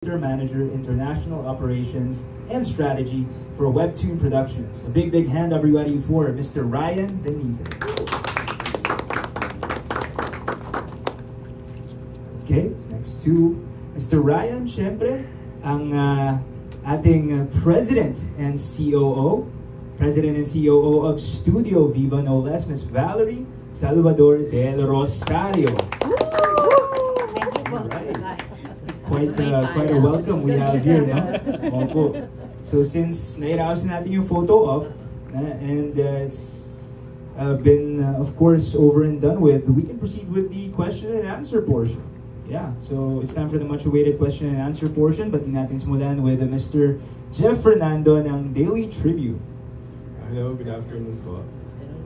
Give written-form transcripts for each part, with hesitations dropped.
Manager, International Operations and Strategy for Webtoon Productions. A big hand, everybody, for Mr. Ryan Benitez. Okay, next to Mr. Ryan, syempre, ang ating President and COO, of Studio Viva no less, Ms. Valerie Salvador del Rosario. Quite a welcome we have here, no? Opo. So since nairaos natin yung photo op, and it's been, of course, over and done with, we can proceed with the question and answer portion. Yeah, so it's time for the much-awaited question and answer portion, but di natin simulan with Mr. Jeff Fernando ng Daily Tribune. Hello, good afternoon po.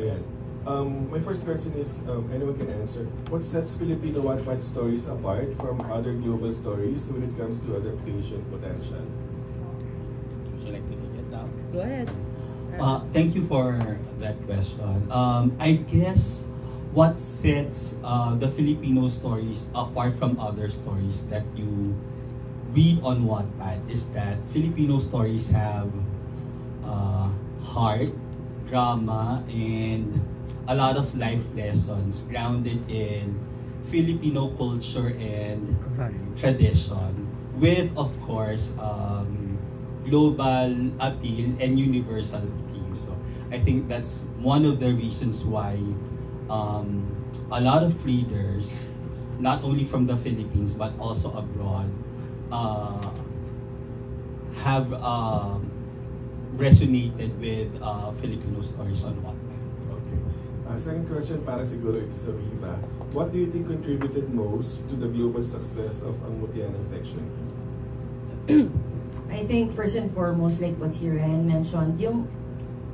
Ayan. My first question is, anyone can answer. What sets Filipino Wattpad stories apart from other global stories when it comes to adaptation potential? Would you like to take it now? Go ahead. Thank you for that question. I guess what sets the Filipino stories apart from other stories that you read on Wattpad is that Filipino stories have heart, drama, and a lot of life lessons grounded in Filipino culture and tradition, with, of course, global appeal and universal themes. So I think that's one of the reasons why a lot of readers, not only from the Philippines but also abroad, have resonated with Filipino stories on Wattpad. Second question para siguro ito sa Viva. What do you think contributed most to the global success of Ang Mutya ng Section E? I think first and foremost, like what si Ryan mentioned, yung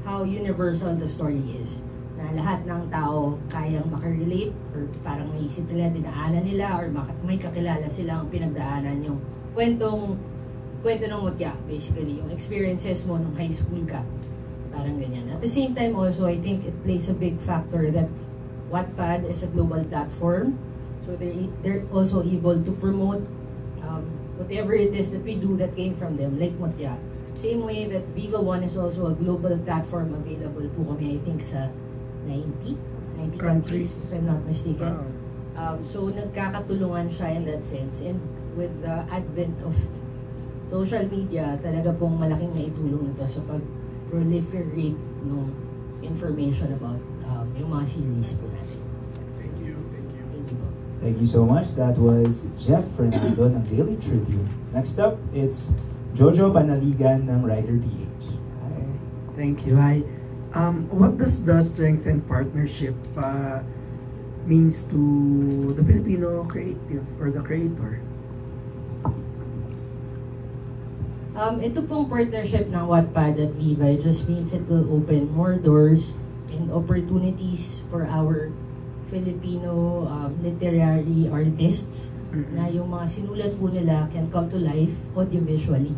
how universal the story is. Na lahat ng tao kayang makarelate or parang naisip nila, dinaanan nila, or may kakilala silang pinagdaanan yung kwento ng Mutya, basically, yung experiences mo nung high school ka. Parang ganyan. At the same time also, I think it plays a big factor that Wattpad is a global platform. So they're also able to promote whatever it is that we do that came from them, like Mutya. Same way that Viva One is also a global platform, available po kami, I think, sa 90 countries, if I'm not mistaken. So nagkakatulungan siya in that sense. And with the advent of social media, talaga pong malaking naitulong nito sa proliferate no information about yung mga series po natin. Thank you. Thank you so much. That was Jeff Fernando ng Daily Tribune. Next up, it's Jojo Panaligan ng Rider PH. Hi. Thank you. Hi. What does the strengthened partnership means to the Filipino creative or the creator? Ito pong partnership ng Wattpad at Viva, it just means it will open more doors and opportunities for our Filipino literary artists na yung mga sinulat po nila can come to life audiovisually.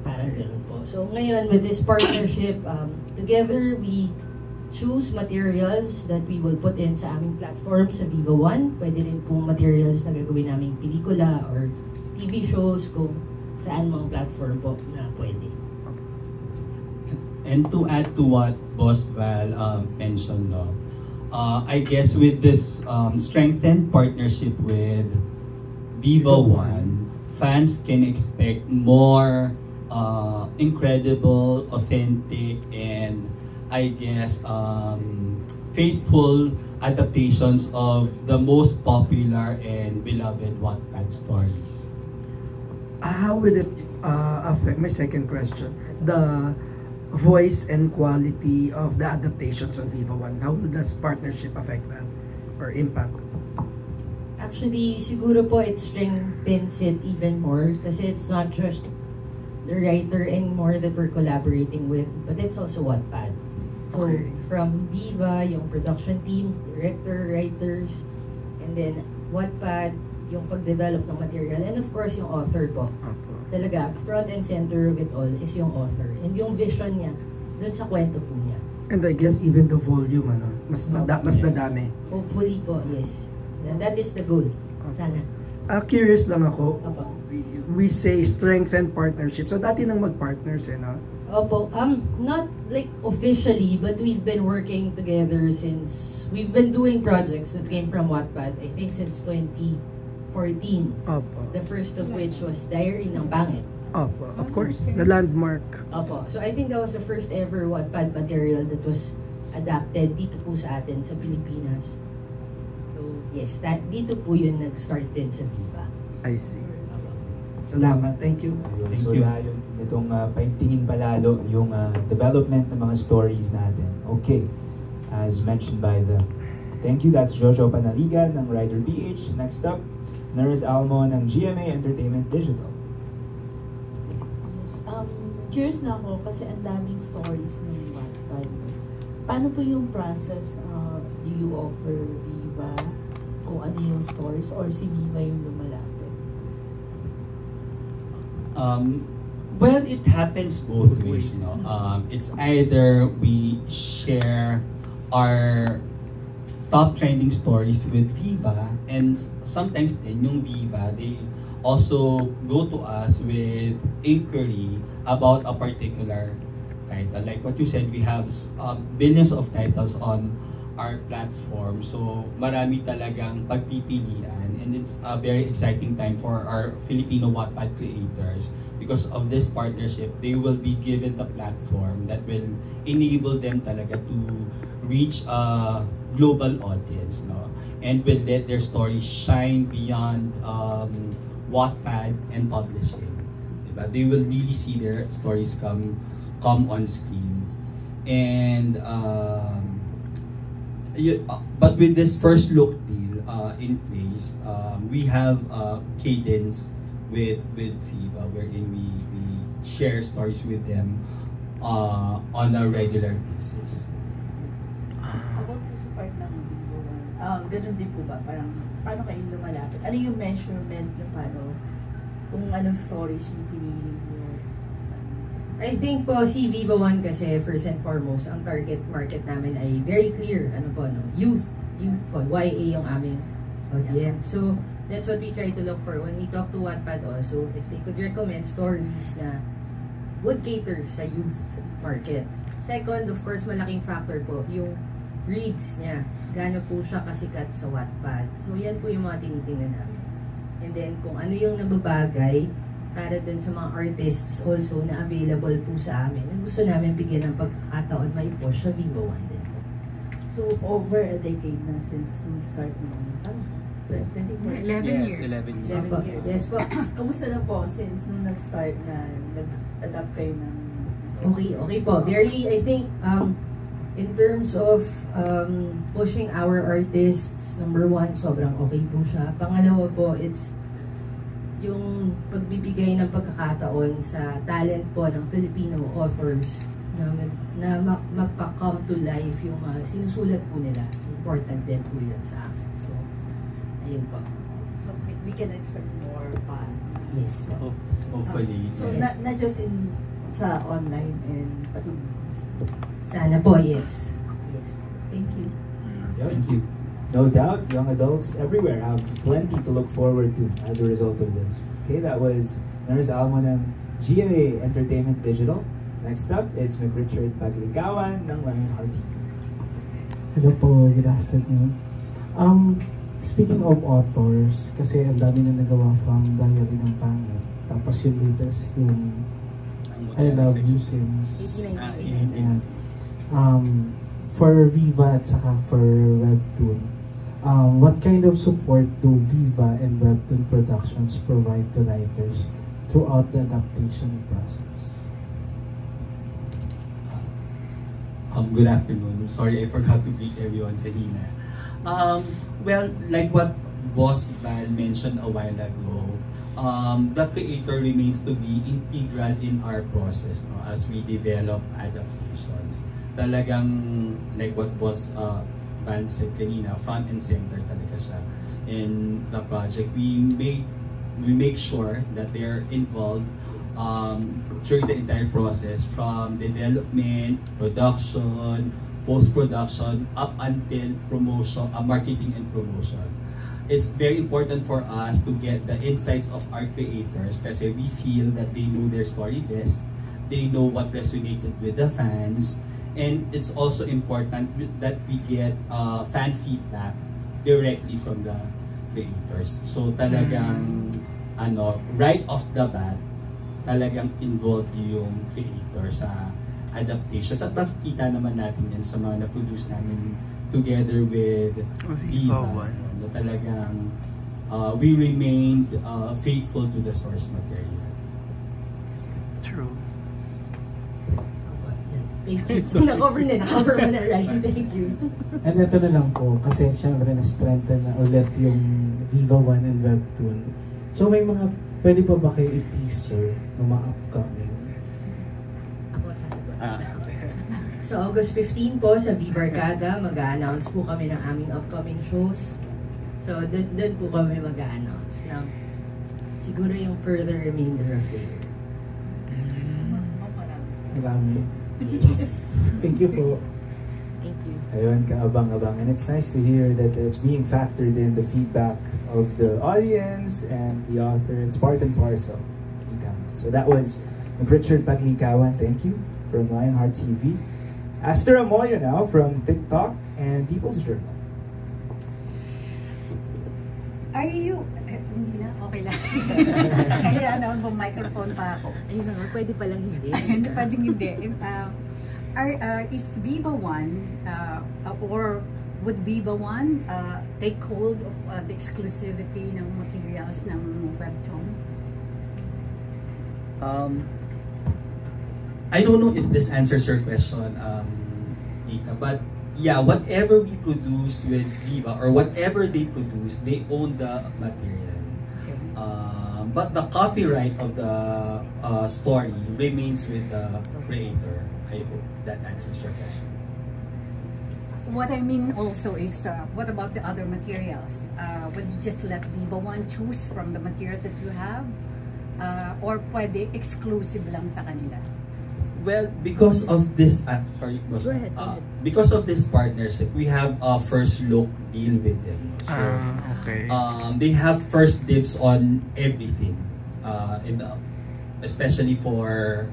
Parang gano'n po. So ngayon, with this partnership, together we choose materials that we will put in sa aming platform sa Viva One. Pwede rin po materials na gagawin naming pelikula or TV shows kung saan mga platform po na pwede. And to add to what Boss Val mentioned, I guess with this strengthened partnership with Viva One, fans can expect more incredible, authentic, and I guess faithful adaptations of the most popular and beloved Wattpad stories. How will it affect, my second question, the voice and quality of the adaptations on Viva One? How will this partnership affect that or impact? Actually, siguro po it strengthens it even more kasi it's not just the writer anymore that we're collaborating with, but it's also Wattpad. So from Viva, yung production team, director, writers, and then Wattpad, yung pag-develop ng material, and of course yung author po. Talaga, front and center of it all is yung author. And yung vision niya, dun sa kwento po niya. And I guess even the volume, mas nadami. Hopefully po, yes. That is the goal. Sana. Curious lang ako. Opo. We say strengthen partnership. So dati nang mag-partners no? Opo, not like officially, but we've been working together since, we've been doing projects that came from Wattpad, I think since 2014. Opo. The first of which was Diary ng Pangit. Opo, of course. The landmark. Opo, so I think that was the first ever Wattpad material that was adapted dito po sa atin sa Pilipinas. So yes, dito po yun nag-start din sa Viva. I see. Salamat. Thank you. Ayun. Thank So you. yun, itong paintingin palalo yung development ng mga stories natin. Okay, as mentioned by the thank you, that's Jojo Panaligan ng Rider PH. Next up, Nurse Almo ng GMA Entertainment Digital. Yes, curious na ako kasi ang daming stories ng Wattpad. Paano po yung process? Do you offer Viva kung ano yung stories or si Viva yung lumalapit? Well, it happens both ways, no? It's either we share our top trending stories with Viva, and sometimes din yung Viva, they also go to us with inquiry about a particular title. Like what you said, we have billions of titles on our platform. So marami talagang pagpipilian, and it's a very exciting time for our Filipino Wattpad creators. Because of this partnership, they will be given the platform that will enable them talaga to reach a global audience, no? And will let their stories shine beyond Wattpad and publishing. Diba? They will really see their stories come on screen. And but with this first look deal in place, we have cadence with Viva, wherein we share stories with them on a regular basis. About po sa part ng Vivo One, ganun din po ba? Parang, paano kayo lumalapit? Ano yung measurement nyo? Paano? Kung anong stories yung pinili nyo? I think po si Viva One kasi first and foremost, ang target market namin ay very clear. Ano po, no? Youth po. YA yung aming audience. So, that's what we try to look for when we talk to Wattpad also, if they could recommend stories na would cater sa youth market. Second, of course, malaking factor po, yung reads niya. Gaano po siya kasikat sa Wattpad. So, yan po yung mga tinitingnan namin. And then, kung ano yung nababagay para dun sa mga artists also na available po sa amin, na gusto namin bigyan ng pagkakataon may push sa Viva One din po. So, over a decade na since nung start mo. 24? 11 years. 11 years. 11 years. Yes po. Kamusta na po since nung nag-start na nag-adapt kayo ng... Okay po. Very, I think, in terms of pushing our artists, number one, sobrang okay po siya. Pangalawa po, it's yung pagbibigay ng pagkakataon sa talent po ng Filipino authors na mapa-come to life yung sinusulat po nila. Important din po yun sa akin. So, ayun po. So, we can expect more pa. Yes po. Hopefully. So, yes. not just sa online and pati Sana po, yes. Yes po. Thank you. Yep. Thank you. No doubt, young adults everywhere have plenty to look forward to as a result of this. Okay, that was Nurse Almo ng GMA Entertainment Digital. Next up, it's McRichard Paglikawan ng Lionheart TV. Hello po, good afternoon. Speaking of authors, kasi ang dami na nagawa from Diary ng Pangit. Tapos yung latest, yung I Love You Since. 1898. And, for Viva at saka for Webtoon, what kind of support do Viva and Webtoon Productions provide to writers throughout the adaptation process? Good afternoon. Sorry, I forgot to greet everyone kanina. Well, like what Boss Val mentioned a while ago, the creator remains to be integral in our process, no, as we develop adaptations. Talagang, like what Boss Val said kanina, front and center talaga siya in the project. We make sure that they're involved during the entire process, from development, production, post-production, up until promotion, marketing and promotion. it's very important for us to get the insights of our creators kasi we feel that they know their story best, they know what resonated with the fans, and it's also important that we get fan feedback directly from the creators. So talagang right off the bat, talagang involved yung creator sa adaptations at makikita naman natin yan sa mga na-produce namin together with Viva. Na talagang we remained faithful to the source material. True. Thank you. Na-cover mo na, right? Thank you. And ito na lang po, kasi syempre na-strengthen na ulit yung Viva 1 and Webtoon. So may mga, pwede pa ba kayo i-teaser ng mga upcoming? Ako sasagot. So August 15 po sa Viva Arcada, mag-a-announce po kami ng aming upcoming shows. So doon po kami mag-a-announce ng siguro yung further remainder of the year. Marami. Thank you po. Thank you. Ayun, kaabang-abang. And it's nice to hear that it's being factored in the feedback of the audience and the author. It's part and parcel. So that was Richard Paglikawan, thank you, from Lionheart TV. Aster Amoyo now from TikTok and People's Journal. Are you... hindi na, okay lang. Kaya naman po, microphone pa ako. Ayun na nga, pwede palang hindi. Hindi pwedeng hindi. Is Viva One, or would Viva One take hold of the exclusivity ng materials ng Webtoon? I don't know if this answers your question, Ika, but yeah, whatever we produce with Viva or whatever they produce, they own the material. Okay. But the copyright of the story remains with the creator. I hope that answers your question. What I mean also is, what about the other materials? Would you just let Viva One choose from the materials that you have? Or pwede exclusive lang sa kanila? Well, because of this, sorry, Go ahead. because of this partnership, we have a first look deal with them. So, Okay. they have first dibs on everything, especially for